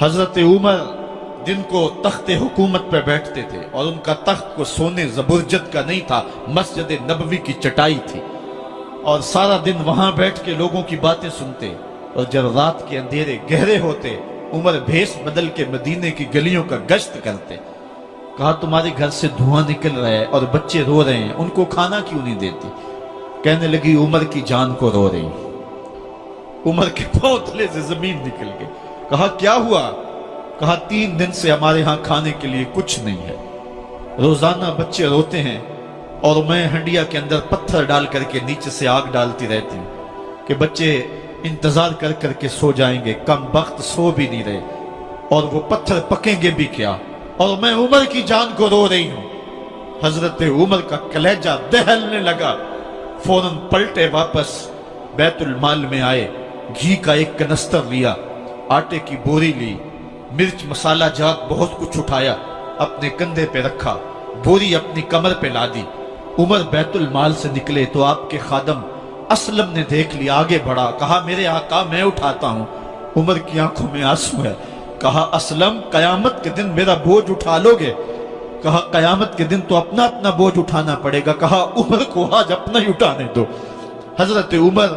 حضرت عمر दिन को तख्त हुकूमत पे बैठते थे और उनका तख्त को सोने जबरजद का नहीं था, मस्जिद नबवी की चटाई थी और सारा दिन वहां बैठ के लोगों की बातें सुनते। और जब रात के अंधेरे गहरे होते उमर भेष बदल के मदीने की गलियों का गश्त करते। कहा तुम्हारे घर से धुआं निकल रहा है और बच्चे रो रहे हैं, उनको खाना क्यों नहीं देती? कहने लगी उमर की जान को रो रही। उमर के पांव तले से जमीन निकल गई। कहा क्या हुआ? कहा 3 दिन से हमारे यहां खाने के लिए कुछ नहीं है, रोजाना बच्चे रोते हैं और मैं हंडिया के अंदर पत्थर डाल करके नीचे से आग डालती रहती हूं कि बच्चे इंतजार कर करके सो जाएंगे, कम वक्त सो भी नहीं रहे और वो पत्थर पकेंगे भी क्या, और मैं उमर की जान को रो रही हूं। हजरत उमर का कलेजा दहलने लगा। फौरन पलटे, वापस बैतुल माल में आए, घी का एक कनस्तर लिया, आटे की बोरी ली, मिर्च मसाला जात बहुत कुछ उठाया, अपने कंधे पे रखा, बोरी अपनी कमर पे लादी। उमर बैतुल माल से निकले तो आपके खादम असलम ने देख लिया, आगे बढ़ा, कहा मेरे आका मैं उठाता हूं। उमर की आंखों में आंसू है। कहा असलम कयामत के दिन मेरा बोझ उठा लोगे? कहा कयामत के दिन तो अपना अपना बोझ उठाना पड़ेगा। कहा उमर को आज अपना ही उठाने दो। हजरत उमर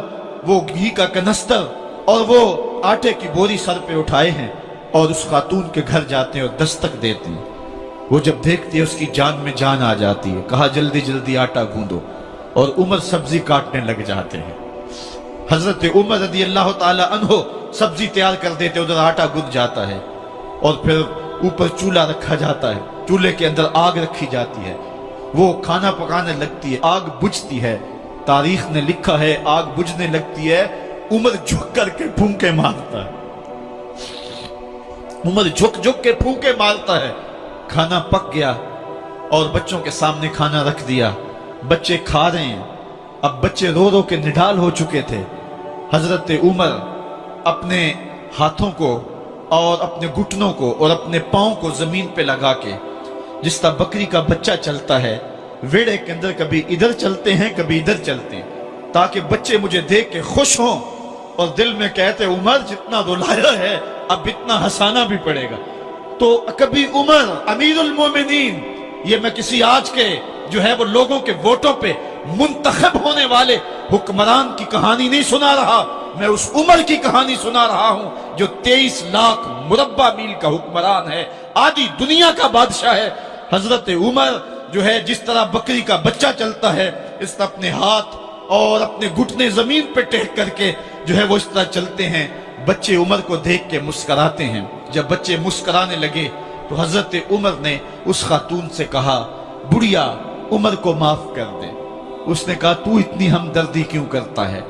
वो घी का कनस्तर और वो आटे की बोरी सर पे उठाए हैं और उस खातून के घर जाते हैं और दस्तक देते हैं। वो जब देखती है उसकी जान में जान आ जाती है। कहा जल्दी जल्दी आटा गूंदो, और उमर सब्जी काटने लग जाते हैं। हजरत उमर रज़ी अल्लाह ताला अन्हो सब्जी तैयार कर देते, उधर आटा गूंद जाता है और फिर ऊपर चूल्हा रखा जाता है, चूल्हे के अंदर आग रखी जाती है, वो खाना पकाने लगती है, आग बुझती है। तारीख ने लिखा है आग बुझने लगती है, उमर झुक करके फूंके मारता है। उमर झुक झुक के फूंके मारता है। खाना पक गया और बच्चों के सामने खाना रख दिया, बच्चे खा रहे हैं। अब बच्चे रो रो के निढाल हो चुके थे। हजरत उमर अपने हाथों को और अपने घुटनों को और अपने पांव को जमीन पे लगा के, जिस तरह बकरी का बच्चा चलता है वेड़े के अंदर, कभी इधर चलते हैं कभी इधर चलते हैं, ताकि बच्चे मुझे देख के खुश हों और दिल में कहते उमर जितना रुलाया है अब इतना हंसाना भी पड़ेगा। तो कभी उमर अमीरुल मोमिनीन, ये मैं किसी आज के जो है वो लोगों के वोटों पे मुंतखब होने वाले हुक्मरान की कहानी नहीं सुना रहा, मैं उस उमर की कहानी सुना रहा हूं जो 23 लाख मुरब्बा मील का हुक्मरान है, आधी दुनिया का बादशाह है। हजरत उमर जो है जिस तरह बकरी का बच्चा चलता है, इस तरह अपने हाथ और अपने घुटने जमीन पे टेक करके जो है वो इस तरह चलते हैं। बच्चे उमर को देख के मुस्कुराते हैं। जब बच्चे मुस्कुराने लगे तो हजरत उमर ने उस खातून से कहा बुढ़िया उमर को माफ कर दे। उसने कहा तू इतनी हमदर्दी क्यों करता है?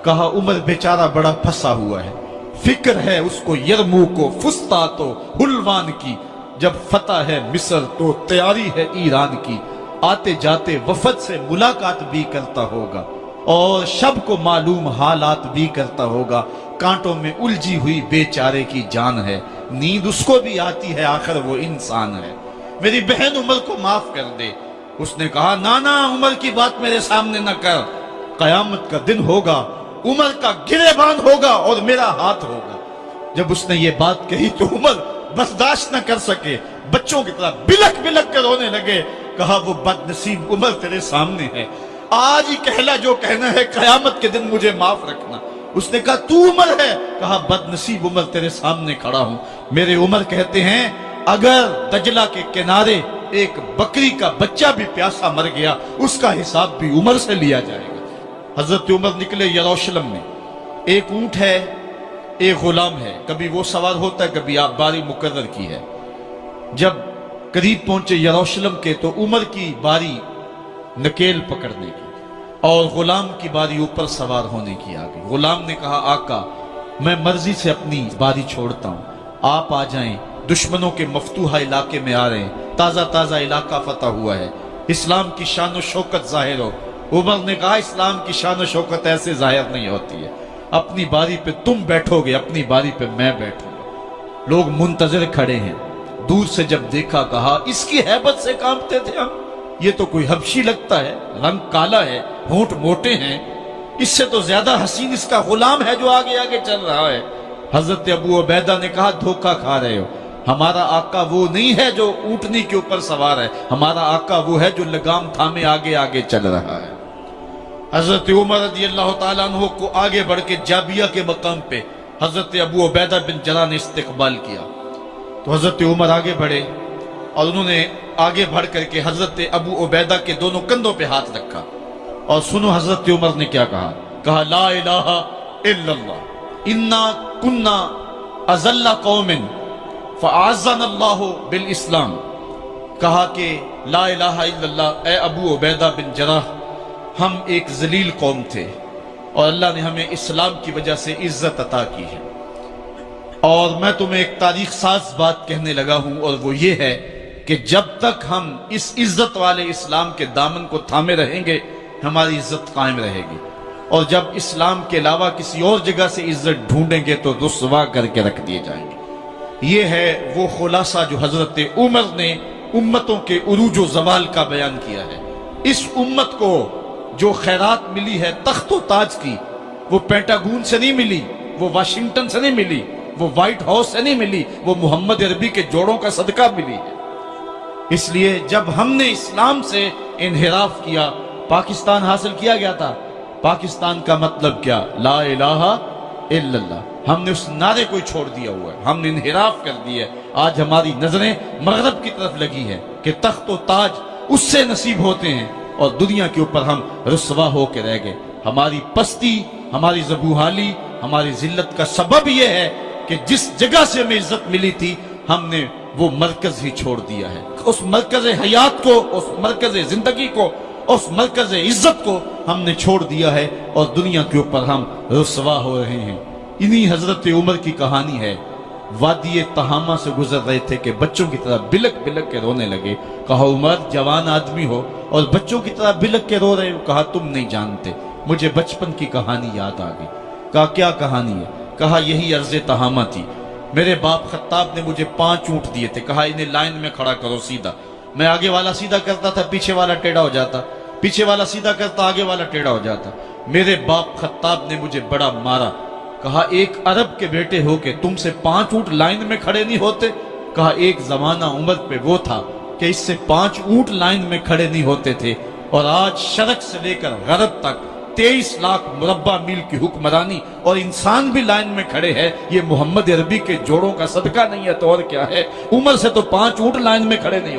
कहा उमर बेचारा बड़ा फंसा हुआ है, फिक्र है उसको यरमूक को, फुस्तात हुलवान की, जब फतह है मिस्र तो तैयारी है ईरान की, आते जाते वफद से मुलाकात भी करता होगा और शब को मालूम हालात भी करता होगा, कांटों में उलझी हुई बेचारे की जान है, नींद उसको भी आती है, आखिर वो इंसान है, मेरी बहन उमर को माफ कर दे। उसने कहा नाना उमर की बात मेरे सामने न कर, कयामत का दिन होगा, उमर का गिरेबान होगा और मेरा हाथ होगा। जब उसने ये बात कही तो उमर बर्दाश्त न कर सके, बच्चों की तरह बिलक बिलक कर रोने लगे। कहा वो बदनसीब उमर तेरे सामने है, आज ही कहला जो कहना है, कयामत के दिन मुझे माफ रखना। उसने कहा तू उमर है? कहा बदनसीब उमर तेरे सामने खड़ा हूं। मेरे उमर कहते हैं अगर दजला के किनारे एक बकरी का बच्चा भी प्यासा मर गया उसका हिसाब भी उमर से लिया जाएगा। हजरत उमर निकले यरूशलेम में, एक ऊंट है एक गुलाम है, कभी वो सवार होता है कभी आप बारी मुकर्रर की है। जब करीब पहुंचे यरूशलेम के तो उमर की बारी नकेल पकड़ने की और गुलाम की बारी ऊपर सवार होने की आ गई। गुलाम ने कहा आका मैं मर्जी से अपनी बारी छोड़ता हूं, आप आ जाएं, दुश्मनों के मफतूहा इलाके में आ रहे हैं, ताजा ताजा इलाका फतह हुआ है, इस्लाम की शान और शौकत जाहिर हो। उमर ने कहा इस्लाम की शान और शौकत ऐसे जाहिर नहीं होती है, अपनी बारी पे तुम बैठोगे, अपनी बारी पे मैं बैठूंगा। लोग मुंतजर खड़े हैं, दूर से जब देखा कहा इसकी हैबत से कांपते थे हम, ये तो कोई हबशी लगता है, रंग काला है, होंठ मोटे हैं, इससे तो ज्यादा हसीन इसका गुलाम है जो आगे आगे चल रहा है। حضرت ابو عبیدہ نے کہا دھوکہ کھا رہے ہو، ہمارا آقا وہ نہیں ہے جو اونٹنی کے اوپر سوار ہے، ہمارا آقا وہ ہے جو لگام تھامے آگے آگے چل رہا ہے۔ حضرت عمر رضی اللہ تعالیٰ عنہ کو آگے بڑھ کے جابیہ کے مقام پہ حضرت ابو عبیدہ بن جراح نے استقبال کیا، تو حضرت عمر آگے بڑھے اور انہوں نے آگے بڑھ کر کے حضرت ابو عبیدہ کے دونوں کندھوں پہ ہاتھ رکھا، اور سنو حضرت عمر نے کیا کہا، کہا لا الہ الا اللہ انا کنا اذل قوم فاعزنا اللہ بالاسلام، کہا کہ لا الہ الا اللہ، اے ابو عبیدہ بن جراح، ہم ایک ذلیل قوم تھے اور اللہ نے ہمیں اسلام کی وجہ سے عزت عطا کی ہے۔ اور میں تمہیں ایک تاریخ ساز بات کہنے لگا ہوں، اور وہ یہ ہے کہ جب تک ہم اس عزت والے اسلام کے دامن کو تھامے رہیں گے ہماری عزت قائم رہے گی، اور جب اسلام کے علاوہ کسی اور جگہ سے عزت ڈھونڈیں گے تو رسوا کر کے رکھ دیے جائیں گے۔ یہ ہے وہ خلاصہ جو حضرت عمر نے امتوں کے عروج و زوال کا بیان کیا ہے۔ اس امت کو جو خیرات ملی ہے تخت و تاج کی، وہ پینٹاگون سے نہیں ملی، وہ واشنگٹن سے نہیں ملی، وہ وائٹ ہاؤس سے نہیں ملی، وہ محمد عربی کے جوڑوں کا صدقہ ملی ہے۔ اس لیے جب ہم نے اسلام سے انحراف کیا، پاکستان حاصل کیا گیا تھا، پاکستان کا مطلب کیا؟ لا الہ الا اللہ۔ ہم نے اس نعرے کو چھوڑ دیا ہوا ہے، ہم نے انحراف کر دیا ہے۔ آج ہماری نظریں مغرب کی طرف لگی ہے کہ تخت و تاج اس سے نصیب ہوتے ہیں، اور دنیا کے اوپر ہم رسوا ہو کے رہ گئے۔ ہماری پستی، ہماری زبوحالی، ہماری ذلت کا سبب یہ ہے کہ جس جگہ سے ہمیں عزت ملی تھی ہم نے وہ مرکز ہی چھوڑ دیا ہے۔ اس مرکز حیات کو، اس مرکز زندگی کو، اس مرکز عزت کو ہم نے چھوڑ دیا ہے، اور دنیا کے اوپر ہم رسوا ہو رہے ہیں۔ انہی حضرت عمر کی کہانی ہے۔ وادی تہامہ سے گزر رہے تھے کہ بچوں کی طرح بلک بلک کے رونے لگے۔ کہا عمر جوان آدمی ہو اور بچوں کی طرح بلک کے رو رہے ہو؟ کہا تم نہیں جانتے، مجھے بچپن کی کہانی یاد آ گئی۔ کہا کیا کہانی ہے؟ کہا یہی عرض تہامہ تھی، میرے باپ خطاب نے مجھے 5 اونٹ دیے تھے، کہا انہیں لائن میں کھڑا کرو سیدھا۔ میں آگے والا سیدھا کرتا تھا، پیچھے والا ٹیڑھا ہو جاتا، پیچھے والا سیدھا کرتا، آگے والا ٹیڑھا ہو جاتا۔ میرے باپ خطاب نے مجھے بڑا مارا۔ کہا ایک عرب کے بیٹے ہو کہ تم سے 5 اونٹ لائن میں کھڑے نہیں ہوتے؟ کہا ایک زمانہ عمر پہ وہ تھا کہ اس سے 5 اونٹ لائن میں کھڑے نہیں ہوتے تھے، اور آج شرق سے لے کر غرب تک 23 لاکھ مربع میل کی حکمرانی، اور انسان بھی لائن میں کھڑے ہیں۔ یہ محمد عربی کے جوڑوں کا صدقہ نہیں ہے تو اور کیا ہے؟ عمر سے تو 5 اونٹ لائن میں کھڑے نہیں ہوتے۔